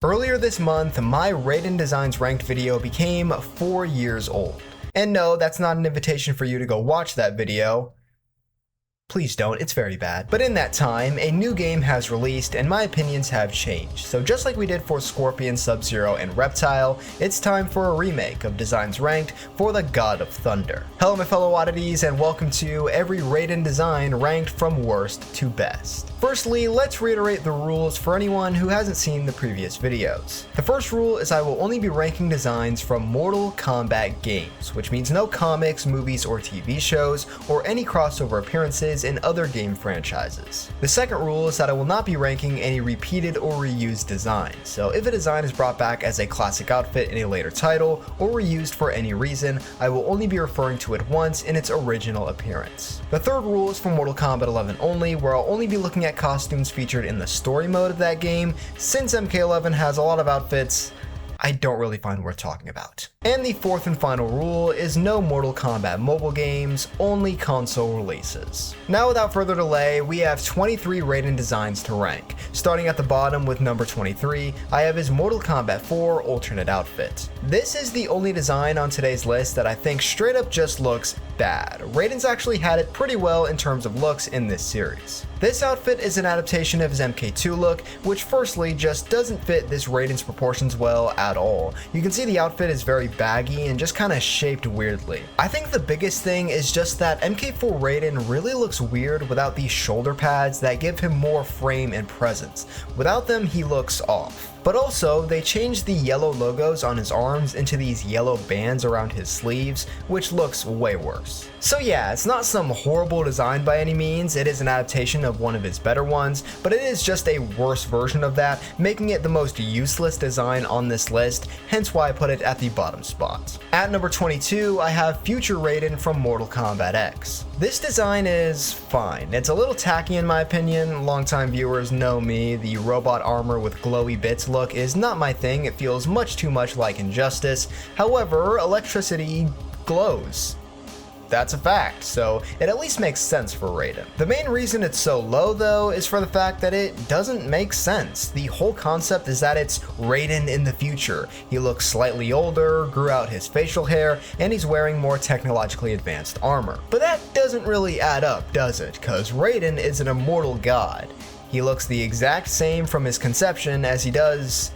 Earlier this month, my Raiden Designs Ranked video became 4 years old. And no, that's not an invitation for you to go watch that video. Please don't, it's very bad. But in that time, a new game has released and my opinions have changed. So just like we did for Scorpion, Sub-Zero, and Reptile, it's time for a remake of Designs Ranked for the God of Thunder. Hello my fellow oddities and welcome to every Raiden design ranked from worst to best. Firstly, let's reiterate the rules for anyone who hasn't seen the previous videos. The first rule is I will only be ranking designs from Mortal Kombat games, which means no comics, movies, or TV shows, or any crossover appearances in other game franchises. The second rule is that I will not be ranking any repeated or reused designs, so if a design is brought back as a classic outfit in a later title, or reused for any reason, I will only be referring to it once in its original appearance. The third rule is for Mortal Kombat 11 only, where I'll only be looking at costumes featured in the story mode of that game. Since MK11 has a lot of outfits I don't really find worth talking about. And the fourth and final rule is no Mortal Kombat mobile games, only console releases. Now without further delay, we have 23 Raiden designs to rank. Starting at the bottom with number 23, I have his Mortal Kombat 4 alternate outfit. This is the only design on today's list that I think straight up just looks bad. Raiden's actually had it pretty well in terms of looks in this series. This outfit is an adaptation of his MK2 look, which firstly just doesn't fit this Raiden's proportions well at all. You can see the outfit is very baggy and just kinda shaped weirdly. I think the biggest thing is just that MK4 Raiden really looks weird without these shoulder pads that give him more frame and presence. Without them, he looks off. But also, they changed the yellow logos on his arms into these yellow bands around his sleeves, which looks way worse. So yeah, it's not some horrible design by any means, it is an adaptation of one of his better ones, but it is just a worse version of that, making it the most useless design on this list, hence why I put it at the bottom spot. At number 22, I have Future Raiden from Mortal Kombat X. This design is fine. It's a little tacky in my opinion. Longtime viewers know me, the robot armor with glowy bits look is not my thing. It feels much too much like Injustice. However, electricity glows. That's a fact, so it at least makes sense for Raiden. The main reason it's so low though is for the fact that it doesn't make sense. The whole concept is that it's Raiden in the future. He looks slightly older, grew out his facial hair, and he's wearing more technologically advanced armor. But that doesn't really add up, does it? Cause Raiden is an immortal god. He looks the exact same from his conception as he does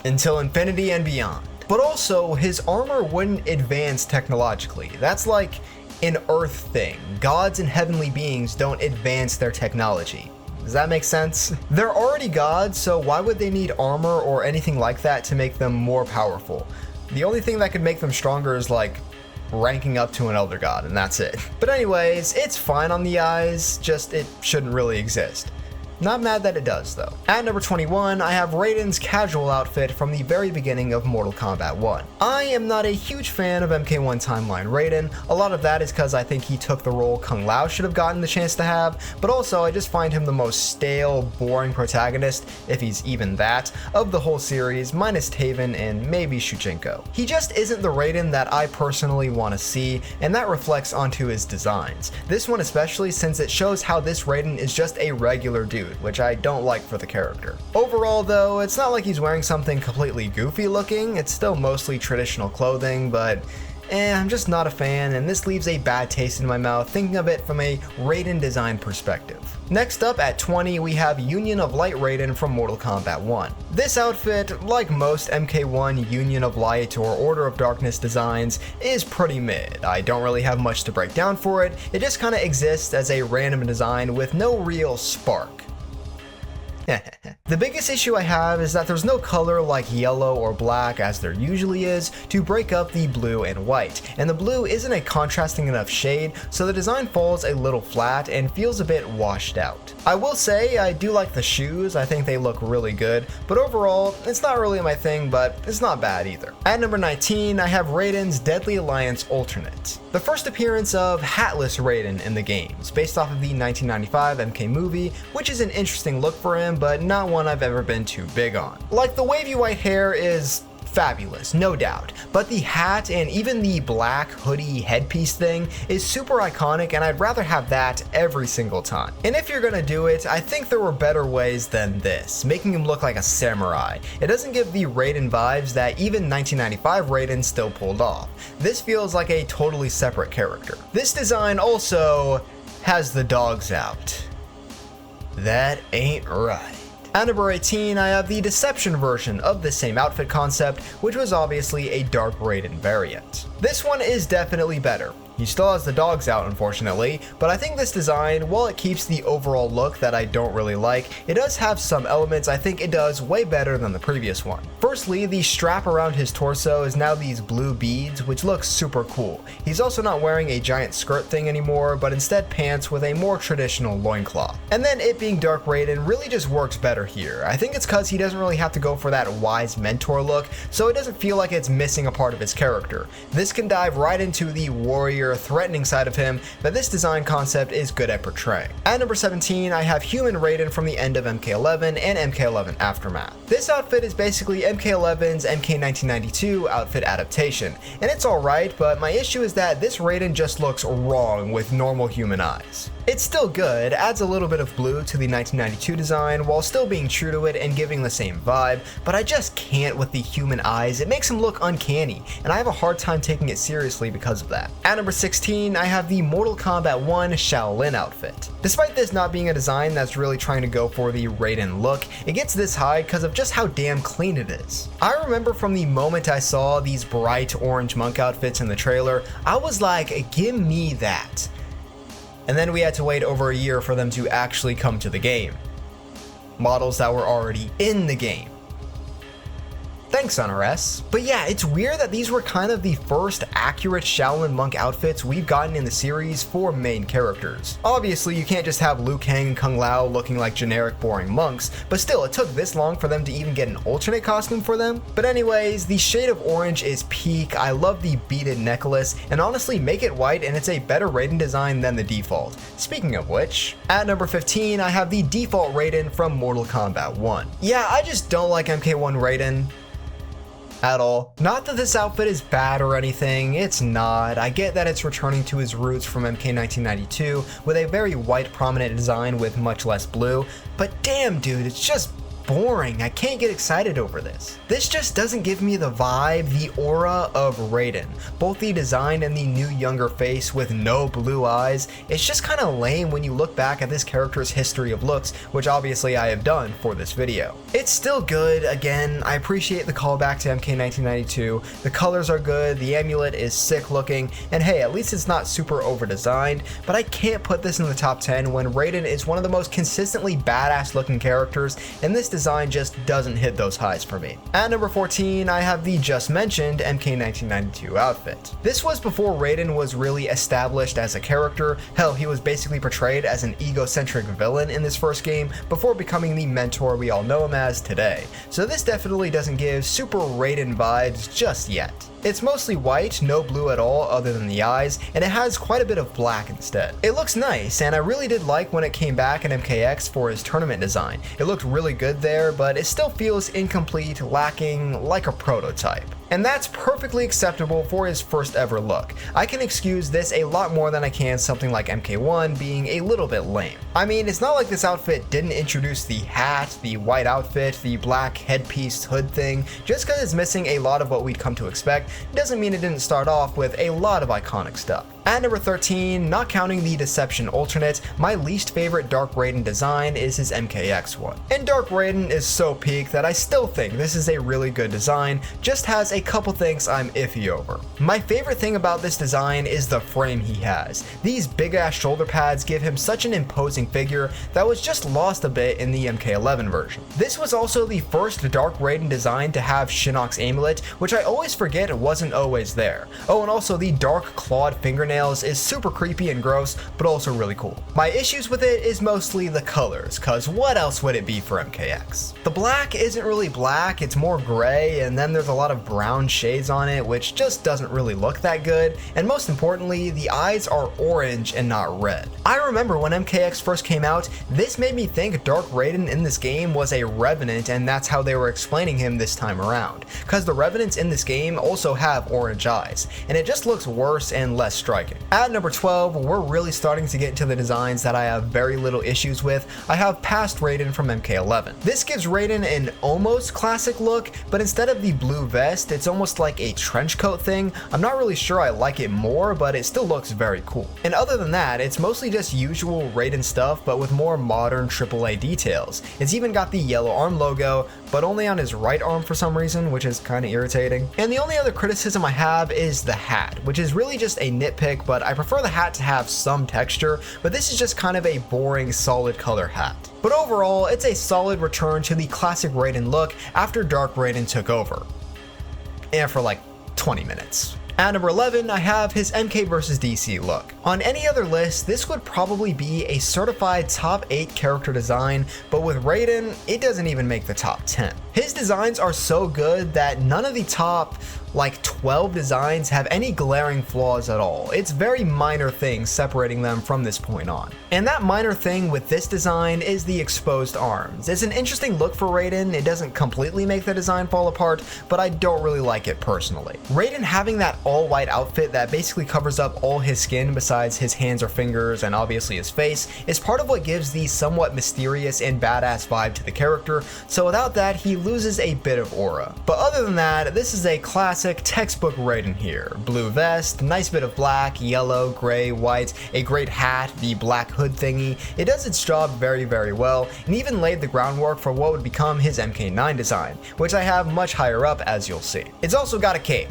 until infinity and beyond. But also, his armor wouldn't advance technologically. That's like an Earth thing. Gods and heavenly beings don't advance their technology. Does that make sense? They're already gods, so why would they need armor or anything like that to make them more powerful? The only thing that could make them stronger is like ranking up to an elder god, and that's it. But anyways, it's fine on the eyes, just it shouldn't really exist. Not mad that it does though. At number 21, I have Raiden's casual outfit from the very beginning of Mortal Kombat 1. I am not a huge fan of MK1 timeline Raiden. A lot of that is because I think he took the role Kung Lao should have gotten the chance to have, but also I just find him the most stale, boring protagonist, if he's even that, of the whole series, minus Taven and maybe Shujinko. He just isn't the Raiden that I personally want to see, and that reflects onto his designs. This one especially, since it shows how this Raiden is just a regular dude, which I don't like for the character. Overall though, it's not like he's wearing something completely goofy looking, it's still mostly traditional clothing, but I'm just not a fan, and this leaves a bad taste in my mouth thinking of it from a Raiden design perspective. Next up at 20, we have Union of Light Raiden from Mortal Kombat 1. This outfit, like most MK1 Union of Light or Order of Darkness designs, is pretty mid. I don't really have much to break down for it, it just kinda exists as a random design with no real spark. The biggest issue I have is that there's no color like yellow or black as there usually is to break up the blue and white, and the blue isn't a contrasting enough shade, so the design falls a little flat and feels a bit washed out. I will say I do like the shoes, I think they look really good, but overall it's not really my thing, but it's not bad either. At number 19, I have Raiden's Deadly Alliance alternate. The first appearance of hatless Raiden in the games, based off of the 1995 MK movie, which is an interesting look for him, but not one I've ever been too big on. Like, the wavy white hair is fabulous, no doubt, but the hat and even the black hoodie headpiece thing is super iconic, and I'd rather have that every single time. And if you're gonna do it, I think there were better ways than this, making him look like a samurai. It doesn't give the Raiden vibes that even 1995 Raiden still pulled off. This feels like a totally separate character. This design also has the dogs out. That ain't right. At number 18, I have the Deception version of the same outfit concept, which was obviously a Dark Raiden variant. This one is definitely better. He still has the dogs out, unfortunately, but I think this design, while it keeps the overall look that I don't really like, it does have some elements I think it does way better than the previous one. Firstly, the strap around his torso is now these blue beads, which looks super cool. He's also not wearing a giant skirt thing anymore, but instead pants with a more traditional loincloth. And then it being Dark Raiden really just works better here. I think it's cause he doesn't really have to go for that wise mentor look, so it doesn't feel like it's missing a part of his character. This can dive right into the warrior threatening side of him that this design concept is good at portraying. At number 17, I have Human Raiden from the end of MK11 and MK11 Aftermath. This outfit is basically MK11's MK1992 outfit adaptation, and it's alright, but my issue is that this Raiden just looks wrong with normal human eyes. It's still good, adds a little bit of blue to the 1992 design while still being true to it and giving the same vibe, but I just can't with the human eyes. It makes him look uncanny, and I have a hard time taking it seriously because of that. At number 16, I have the Mortal Kombat 1 Shaolin outfit. Despite this not being a design that's really trying to go for the Raiden look, it gets this high because of just how damn clean it is. I remember from the moment I saw these bright orange monk outfits in the trailer, I was like, give me that. And then we had to wait over a year for them to actually come to the game. Models that were already in the game. Thanks, NRS. But yeah, it's weird that these were kind of the first accurate Shaolin monk outfits we've gotten in the series for main characters. Obviously, you can't just have Liu Kang and Kung Lao looking like generic boring monks, but still, it took this long for them to even get an alternate costume for them. But anyways, the shade of orange is peak. I love the beaded necklace, and honestly, make it white and it's a better Raiden design than the default. Speaking of which, at number 15, I have the default Raiden from Mortal Kombat 1. Yeah, I just don't like MK1 Raiden at all. Not that this outfit is bad or anything, it's not. I get that it's returning to his roots from MK 1992 with a very white prominent design with much less blue, but damn dude, it's just boring. I can't get excited over this. This just doesn't give me the vibe, the aura of Raiden. Both the design and the new younger face with no blue eyes, it's just kind of lame when you look back at this character's history of looks, which obviously I have done for this video. It's still good. Again, I appreciate the callback to MK 1992. The colors are good, the amulet is sick looking, and hey, at least it's not super over designed, but I can't put this in the top 10 when Raiden is one of the most consistently badass looking characters, and this design just doesn't hit those highs for me. At number 14, I have the just mentioned MK 1992 outfit. This was before Raiden was really established as a character. Hell, he was basically portrayed as an egocentric villain in this first game before becoming the mentor we all know him as today. So this definitely doesn't give super Raiden vibes just yet. It's mostly white, no blue at all other than the eyes, and it has quite a bit of black instead. It looks nice, and I really did like when it came back in MKX for his tournament design. It looked really good there, but it still feels incomplete, lacking like a prototype. And that's perfectly acceptable for his first ever look. I can excuse this a lot more than I can something like MK1 being a little bit lame. I mean, it's not like this outfit didn't introduce the hat, the white outfit, the black headpiece hood thing. Just because it's missing a lot of what we'd come to expect doesn't mean it didn't start off with a lot of iconic stuff. At number 13, not counting the Deception alternate, my least favorite Dark Raiden design is his MKX one. And Dark Raiden is so peak that I still think this is a really good design, just has a couple things I'm iffy over. My favorite thing about this design is the frame he has. These big ass shoulder pads give him such an imposing figure that was just lost a bit in the MK11 version. This was also the first Dark Raiden design to have Shinnok's amulet, which I always forget wasn't always there. Oh, and also the dark clawed fingernails fingernails is super creepy and gross, but also really cool. My issues with it is mostly the colors, cause what else would it be for MKX? The black isn't really black, it's more gray, and then there's a lot of brown shades on it, which just doesn't really look that good, and most importantly, the eyes are orange and not red. I remember when MKX first came out, this made me think Dark Raiden in this game was a Revenant, and that's how they were explaining him this time around, cause the Revenants in this game also have orange eyes, and it just looks worse and less striking. At number 12, we're really starting to get into the designs that I have very little issues with. I have Past Raiden from MK11. This gives Raiden an almost classic look, but instead of the blue vest, it's almost like a trench coat thing. I'm not really sure I like it more, but it still looks very cool. And other than that, it's mostly just usual Raiden stuff, but with more modern AAA details. It's even got the yellow arm logo, but only on his right arm for some reason, which is kind of irritating. And the only other criticism I have is the hat, which is really just a nitpick, but I prefer the hat to have some texture, but this is just kind of a boring solid color hat. But overall, it's a solid return to the classic Raiden look after Dark Raiden took over. And for like 20 minutes. At number 11, I have his MK vs DC look. On any other list, this would probably be a certified top 8 character design, but with Raiden, it doesn't even make the top 10. His designs are so good that none of the top 12 designs have any glaring flaws at all. It's very minor things separating them from this point on. And that minor thing with this design is the exposed arms. It's an interesting look for Raiden. It doesn't completely make the design fall apart, but I don't really like it personally. Raiden having that all-white outfit that basically covers up all his skin besides his hands or fingers and obviously his face is part of what gives the somewhat mysterious and badass vibe to the character, so without that he loses a bit of aura. But other than that, this is a classic textbook Raiden here. Blue vest, nice bit of black, yellow, gray, white, a great hat, the black hood thingy. It does its job very, very well, and even laid the groundwork for what would become his MK9 design, which I have much higher up as you'll see. It's also got a cape.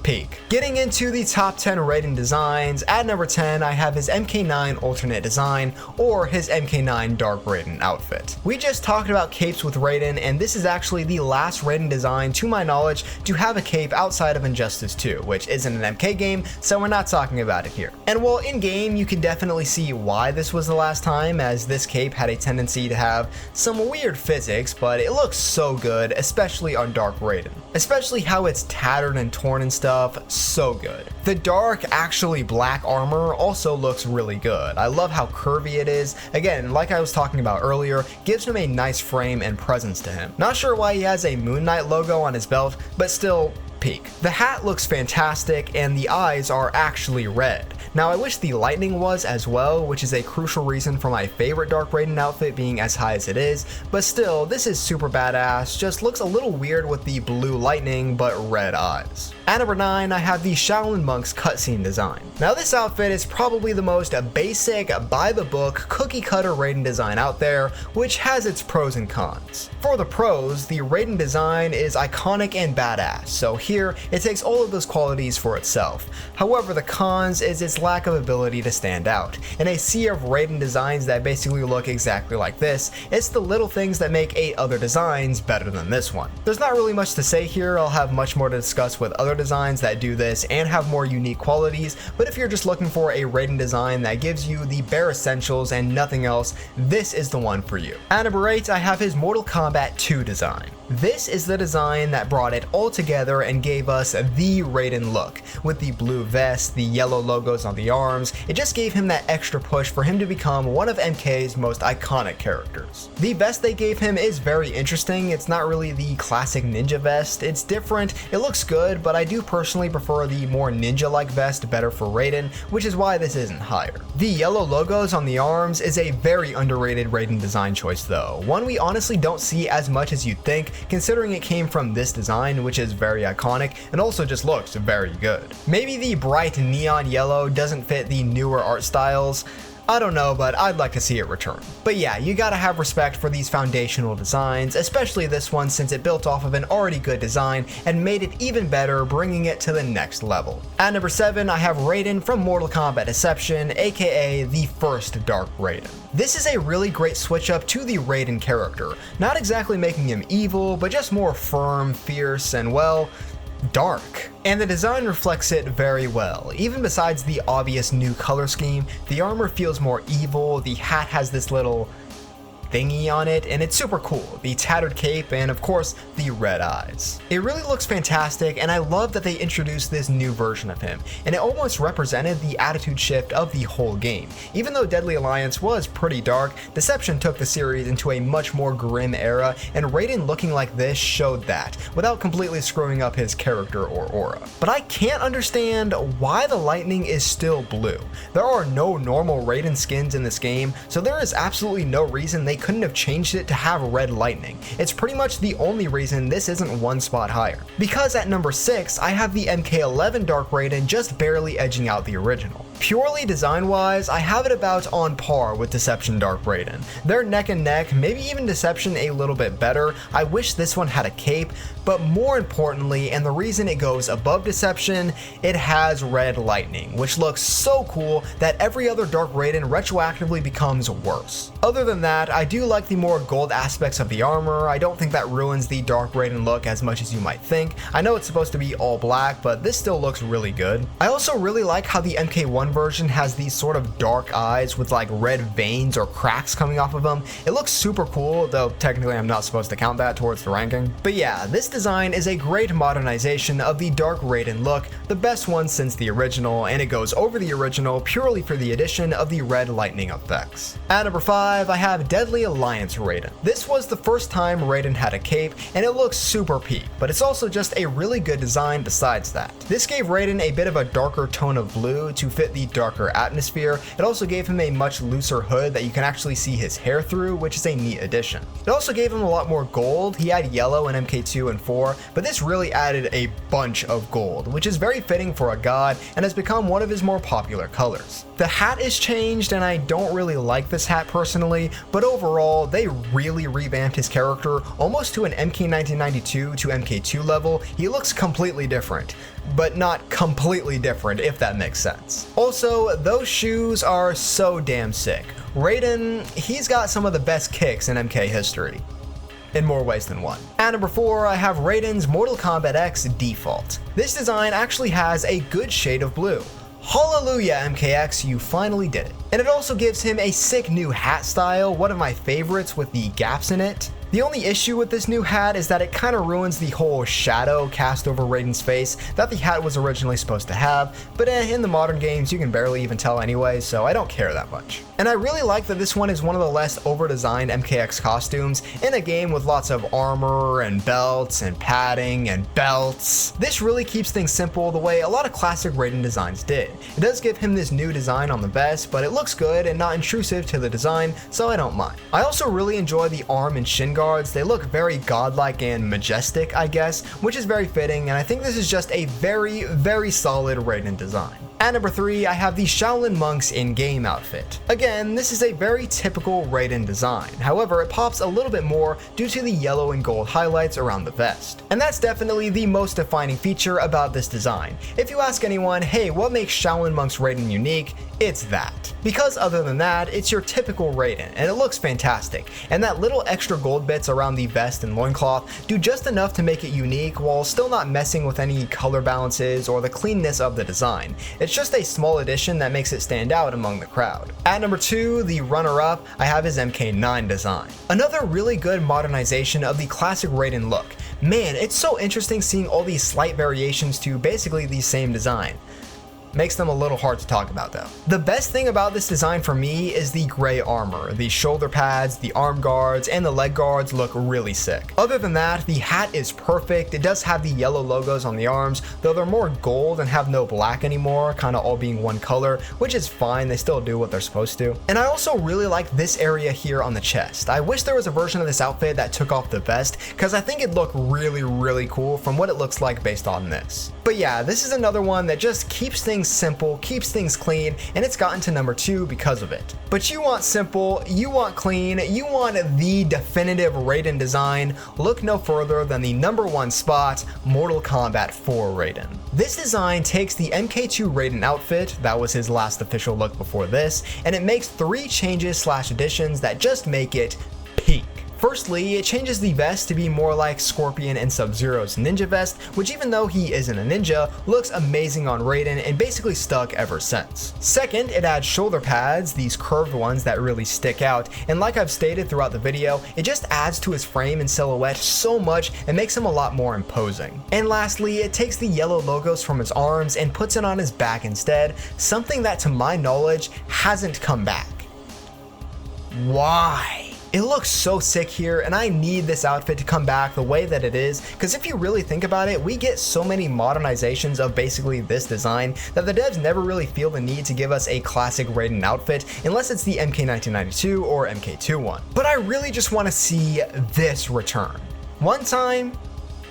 Peak. Getting into the top 10 Raiden designs, at number 10 I have his MK9 alternate design, or his MK9 Dark Raiden outfit. We just talked about capes with Raiden, and this is actually the last Raiden design to my knowledge to have a cape outside of Injustice 2, which isn't an MK game, so we're not talking about it here. And while in game you can definitely see why this was the last time, as this cape had a tendency to have some weird physics, but it looks so good, especially on Dark Raiden. Especially how it's tattered and torn and stuff, so good. The dark, actually black armor also looks really good. I love how curvy it is. Again, like I was talking about earlier, gives him a nice frame and presence to him. Not sure why he has a Moon Knight logo on his belt, but still, peak. The hat looks fantastic and the eyes are actually red. Now I wish the lightning was as well, which is a crucial reason for my favorite Dark Raiden outfit being as high as it is, but still, this is super badass, just looks a little weird with the blue lightning but red eyes. At number 9, I have the Shaolin Monk's cutscene design. Now this outfit is probably the most basic, by-the-book, cookie-cutter Raiden design out there, which has its pros and cons. For the pros, the Raiden design is iconic and badass, so here it takes all of those qualities for itself. However, the cons is its lack of ability to stand out. In a sea of Raiden designs that basically look exactly like this, it's the little things that make 8 other designs better than this one. There's not really much to say here. I'll have much more to discuss with other designs that do this and have more unique qualities, but if you're just looking for a Raiden design that gives you the bare essentials and nothing else, this is the one for you. At number 8, I have his Mortal Kombat 2 design. This is the design that brought it all together and gave us the Raiden look. With the blue vest, the yellow logos on the arms, it just gave him that extra push for him to become one of MK's most iconic characters. The vest they gave him is very interesting. It's not really the classic ninja vest. It's different, it looks good, but I do personally prefer the more ninja-like vest better for Raiden, which is why this isn't higher. The yellow logos on the arms is a very underrated Raiden design choice though, one we honestly don't see as much as you'd think, considering it came from this design, which is very iconic and also just looks very good. Maybe the bright neon yellow doesn't fit the newer art styles. I don't know, but I'd like to see it return. But yeah, you gotta have respect for these foundational designs, especially this one since it built off of an already good design and made it even better, bringing it to the next level. At number 7, I have Raiden from Mortal Kombat Deception, aka the first Dark Raiden. This is a really great switch up to the Raiden character, not exactly making him evil, but just more firm, fierce, and well, dark. And the design reflects it very well. Even besides the obvious new color scheme, the armor feels more evil, the hat has this little thingy on it, and it's super cool. The tattered cape, and of course, the red eyes. It really looks fantastic, and I love that they introduced this new version of him, and it almost represented the attitude shift of the whole game. Even though Deadly Alliance was pretty dark, Deception took the series into a much more grim era, and Raiden looking like this showed that, without completely screwing up his character or aura. But I can't understand why the lightning is still blue. There are no normal Raiden skins in this game, so there is absolutely no reason they couldn't have changed it to have red lightning. It's pretty much the only reason this isn't one spot higher. Because at number 6, I have the MK11 Dark Raiden just barely edging out the original. Purely design-wise, I have it about on par with Deception Dark Raiden. They're neck and neck, maybe even Deception a little bit better. I wish this one had a cape, but more importantly, and the reason it goes above Deception, it has red lightning, which looks so cool that every other Dark Raiden retroactively becomes worse. Other than that, I do like the more gold aspects of the armor. I don't think that ruins the Dark Raiden look as much as you might think. I know it's supposed to be all black, but this still looks really good. I also really like how the MK1 version has these sort of dark eyes with like red veins or cracks coming off of them. It looks super cool, though technically I'm not supposed to count that towards the ranking. But yeah, this design is a great modernization of the Dark Raiden look, the best one since the original, and it goes over the original purely for the addition of the red lightning effects. At number 5, I have Deadly Alliance Raiden. This was the first time Raiden had a cape, and it looks super peak, but it's also just a really good design besides that. This gave Raiden a bit of a darker tone of blue to fit the darker atmosphere. It also gave him a much looser hood that you can actually see his hair through, which is a neat addition. It also gave him a lot more gold. He had yellow in MK2 and 4, but this really added a bunch of gold, which is very fitting for a god and has become one of his more popular colors. The hat is changed, and I don't really like this hat personally, but overall, they really revamped his character almost to an MK 1992 to MK2 level. He looks completely different, but not completely different, if that makes sense. Also, those shoes are so damn sick. Raiden, he's got some of the best kicks in MK history, in more ways than one. At number 4, I have Raiden's Mortal Kombat X Default. This design actually has a good shade of blue. Hallelujah, MKX, you finally did it. And it also gives him a sick new hat style, one of my favorites with the gaps in it. The only issue with this new hat is that it kind of ruins the whole shadow cast over Raiden's face that the hat was originally supposed to have, but in the modern games you can barely even tell anyway, so I don't care that much. And I really like that this one is one of the less over-designed MKX costumes in a game with lots of armor and belts and padding and belts. This really keeps things simple the way a lot of classic Raiden designs did. It does give him this new design on the vest, but it looks good and not intrusive to the design, so I don't mind. I also really enjoy the arm and shin guards. They look very godlike and majestic, I guess, which is very fitting, and I think this is just a very, very solid Raiden design. At number 3, I have the Shaolin Monk's in-game outfit. Again, this is a very typical Raiden design. However, it pops a little bit more due to the yellow and gold highlights around the vest. And that's definitely the most defining feature about this design. If you ask anyone, hey, what makes Shaolin Monk's Raiden unique? It's that. Because other than that, it's your typical Raiden, and it looks fantastic. And that little extra gold bits around the vest and loincloth do just enough to make it unique while still not messing with any color balances or the cleanness of the design. It's just a small addition that makes it stand out among the crowd. At number 2, the runner-up, I have his MK9 design. Another really good modernization of the classic Raiden look. Man, it's so interesting seeing all these slight variations to basically the same design. Makes them a little hard to talk about though. The best thing about this design for me is the gray armor. The shoulder pads, the arm guards, and the leg guards look really sick. Other than that, the hat is perfect. It does have the yellow logos on the arms, though they're more gold and have no black anymore, kind of all being one color, which is fine. They still do what they're supposed to. And I also really like this area here on the chest. I wish there was a version of this outfit that took off the vest, because I think it'd look really, really cool from what it looks like based on this. But yeah, this is another one that just keeps things simple, keeps things clean, and it's gotten to number 2 because of it. But you want simple, you want clean, you want the definitive Raiden design, look no further than the number 1 spot, Mortal Kombat 4 Raiden. This design takes the MK2 Raiden outfit, that was his last official look before this, and it makes 3 changes / additions that just make it peak. Firstly, it changes the vest to be more like Scorpion and Sub-Zero's ninja vest, which even though he isn't a ninja, looks amazing on Raiden and basically stuck ever since. Second, it adds shoulder pads, these curved ones that really stick out, and like I've stated throughout the video, it just adds to his frame and silhouette so much and makes him a lot more imposing. And lastly, it takes the yellow logos from his arms and puts it on his back instead, something that to my knowledge hasn't come back. Why? It looks so sick here, and I need this outfit to come back the way that it is, because if you really think about it, we get so many modernizations of basically this design that the devs never really feel the need to give us a classic Raiden outfit unless it's the MK1992 or MK21. But I really just want to see this return. One time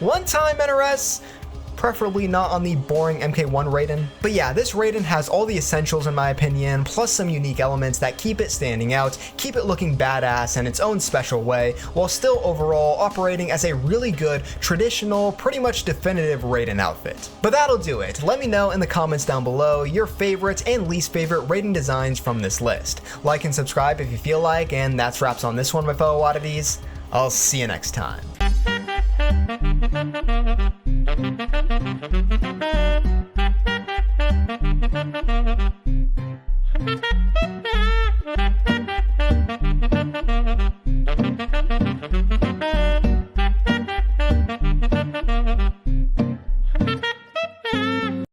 NRS, preferably not on the boring MK1 Raiden. But yeah, this Raiden has all the essentials in my opinion, plus some unique elements that keep it standing out, keep it looking badass in its own special way, while still overall operating as a really good, traditional, pretty much definitive Raiden outfit. But that'll do it. Let me know in the comments down below your favorite and least favorite Raiden designs from this list. Like and subscribe if you feel like, and that's wraps on this one, my fellow oddities. I'll see you next time. Thank you.